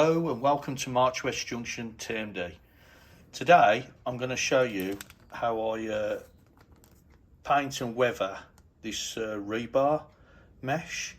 Hello and welcome to March West Junction TMD. Today I'm going to show you how I paint and weather this rebar mesh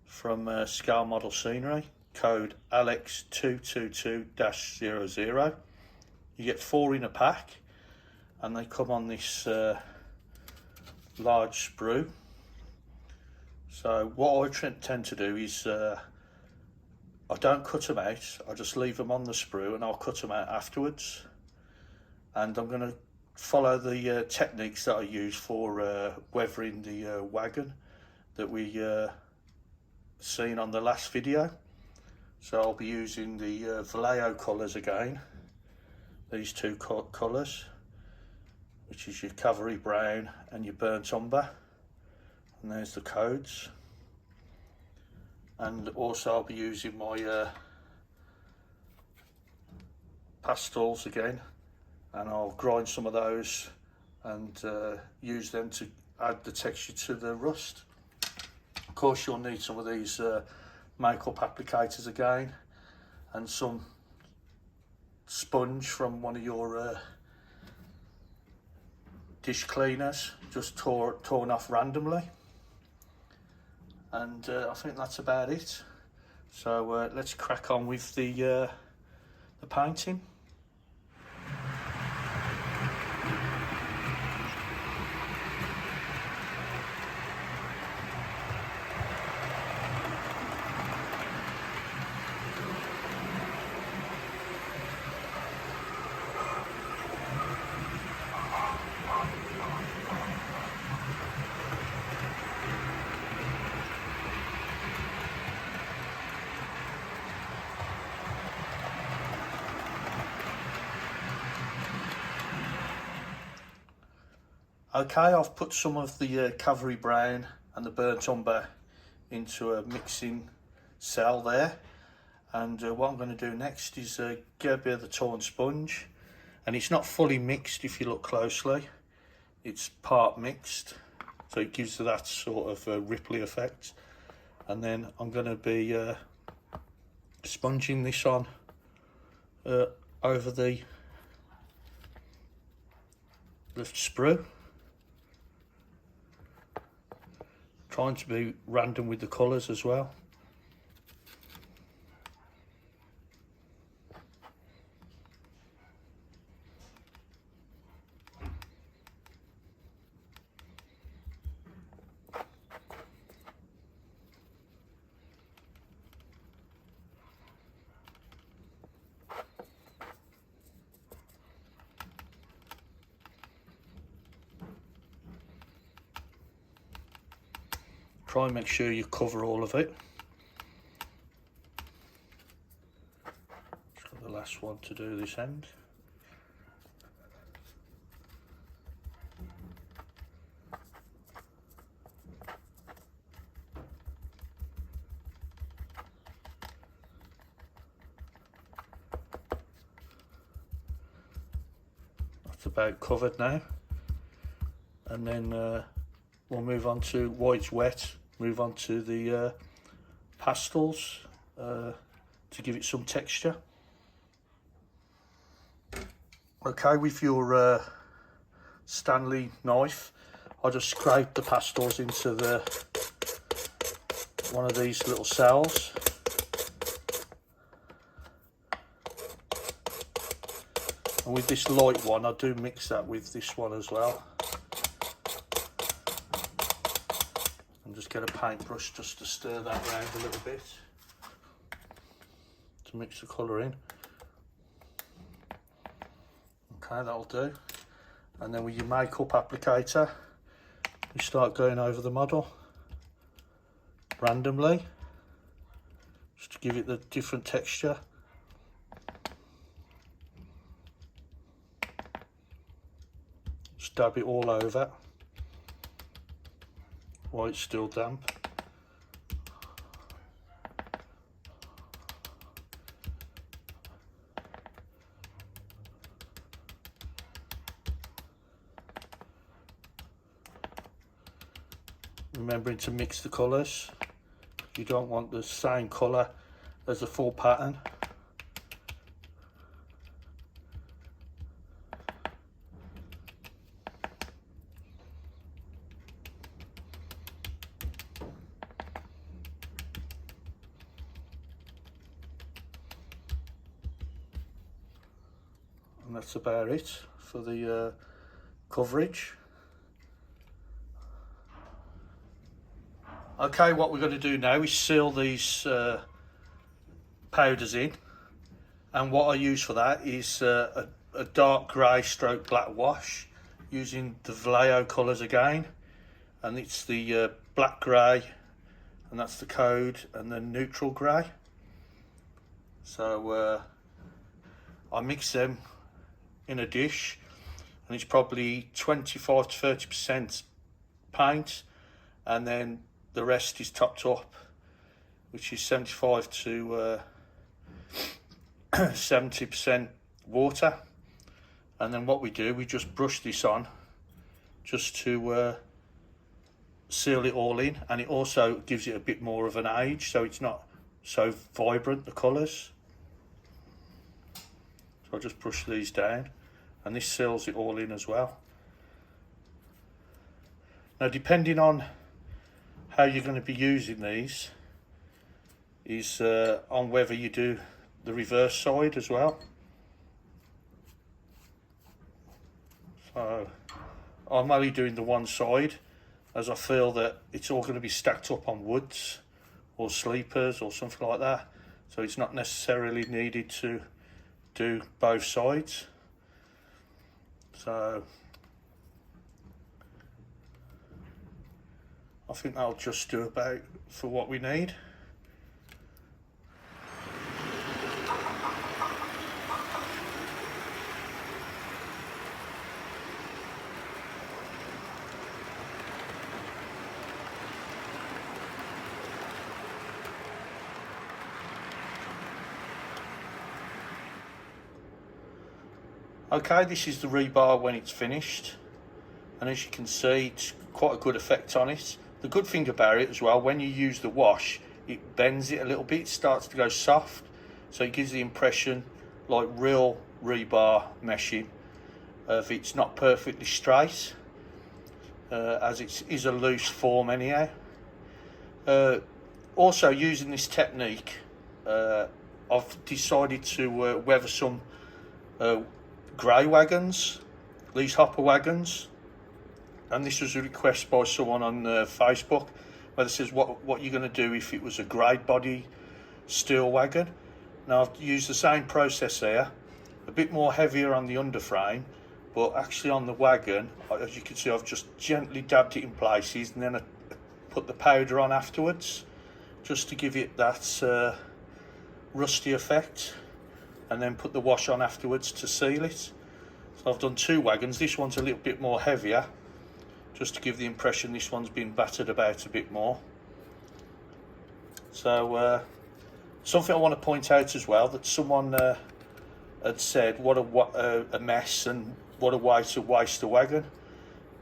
from Scalemodelscenery, code Alex222-00. You get 4 in a pack and they come on this large sprue. So what I tend to do is I don't cut them out, I just leave them on the sprue and I'll cut them out afterwards. And I'm going to follow the techniques that I use for weathering the wagon that we seen on the last video. So I'll be using the Vallejo colours again, these two colours, which is your cavalry brown and your burnt umber, and there's the codes. And also I'll be using my pastels again, and I'll grind some of those and use them to add the texture to the rust. Of course you'll need some of these makeup applicators again, and some sponge from one of your dish cleaners, just torn off randomly. And I think that's about it. So let's crack on with the painting. Okay, I've put some of the cavalry brown and the burnt umber into a mixing cell there, and what I'm going to do next is get a bit of the torn sponge, and it's not fully mixed if you look closely, it's part mixed, so it gives that sort of ripply effect. And then I'm going to be sponging this on over the sprue, trying to be random with the colours as well. Try and make sure you cover all of it. Just got the last one to do this end. That's about covered now. And then we'll move on to, while it's wet, move on to the pastels to give it some texture. Okay, with your Stanley knife, I just scrape the pastels into one of these little cells. And with this light one, I do mix that with this one as well. Just get a paintbrush just to stir that around a little bit to mix the colour in. Okay, that'll do. And then with your makeup applicator, you start going over the model randomly, just to give it the different texture. Just dab it all over while it's still damp. Remembering to mix the colours. You don't want the same colour as the full pattern. and that's about it for the coverage. Okay, what we're going to do now is seal these powders in, and what I use for that is a dark grey stroke black wash using the Vallejo colours again, and it's the black grey, and that's the code, and then neutral grey. So I mix them in a dish, and it's probably 25 to 30% paint, and then the rest is topped up, which is 75 to 70% water. And then what we do, we just brush this on just to seal it all in, and it also gives it a bit more of an age, so it's not so vibrant, the colours. So I'll just brush these down, and this seals it all in as well. Now, depending on how you're going to be using these is on whether you do the reverse side as well. So I'm only doing the one side, as I feel that it's all going to be stacked up on woods or sleepers or something like that, so it's not necessarily needed to do both sides. So I think that'll just do about for what we need. Okay, this is the rebar when it's finished, and as you can see, it's quite a good effect on it. The good thing about it as well, when you use the wash, it bends it a little bit, it starts to go soft, so it gives the impression like real rebar meshing of it's not perfectly straight, as it is a loose form anyhow. Also, using this technique, I've decided to weather some grey wagons, these hopper wagons, and this was a request by someone on Facebook, where it says what you're going to do if it was a grey body steel wagon. Now, I've used the same process here, a bit more heavier on the underframe, but actually on the wagon, as you can see, I've just gently dabbed it in places, and then I put the powder on afterwards, just to give it that rusty effect, and then put the wash on afterwards to seal it. So I've done two wagons. This one's a little bit more heavier, just to give the impression this one's been battered about a bit more. So something I want to point out as well, that someone had said what a mess and what a way to waste a wagon.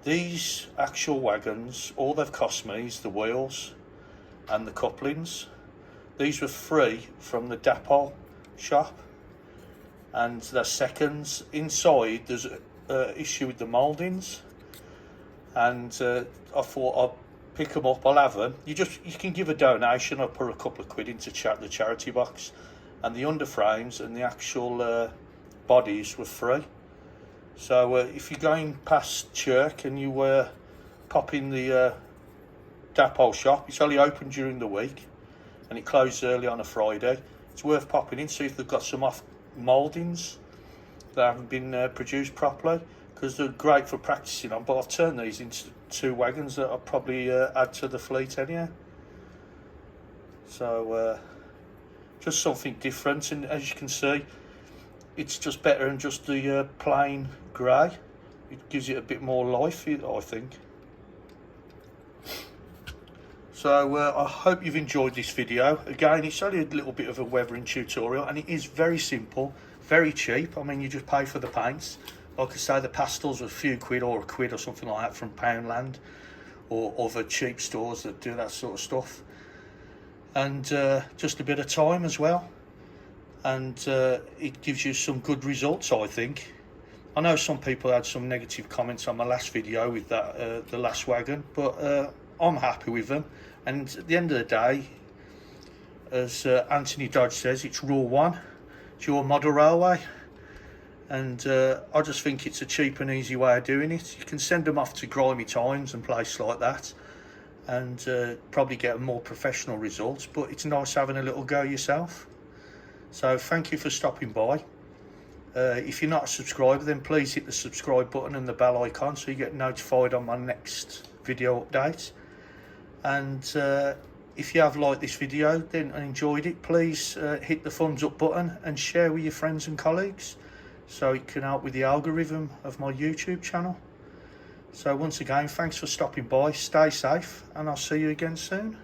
These actual wagons, all they've cost me is the wheels and the couplings. These were free from the Dapol shop, and they're seconds. Inside there's an issue with the mouldings, and I thought I'll pick them up, I'll have them. You can give a donation, I'll put a couple of quid into the charity box, and the underframes and the actual bodies were free. So if you're going past Chirk and you pop in the Dapol shop, it's only open during the week and it closes early on a Friday. It's worth popping in, see if they've got some off mouldings that haven't been produced properly, because they're great for practicing on. But I've turned these into two wagons that I'll probably add to the fleet anyhow. So just something different, and as you can see, it's just better than just the plain grey. It gives it a bit more life, I think. So I hope you've enjoyed this video. Again, it's only a little bit of a weathering tutorial, and it is very simple, very cheap. I mean, you just pay for the paints. Like I say, the pastels are a few quid or a quid or something like that from Poundland or other cheap stores that do that sort of stuff. And just a bit of time as well. And it gives you some good results, I think. I know some people had some negative comments on my last video with that the last wagon, but I'm happy with them. And at the end of the day, as Anthony Dodge says, it's rule one. It's your model railway. and I just think it's a cheap and easy way of doing it. You can send them off to Grimy Times and places like that, and probably get a more professional results, but it's nice having a little go yourself. So thank you for stopping by. If you're not a subscriber, then please hit the subscribe button and the bell icon so you get notified on my next video update. And if you have liked this video then and enjoyed it, please hit the thumbs up button and share with your friends and colleagues so it can help with the algorithm of my YouTube channel. So once again, thanks for stopping by, stay safe, and I'll see you again soon.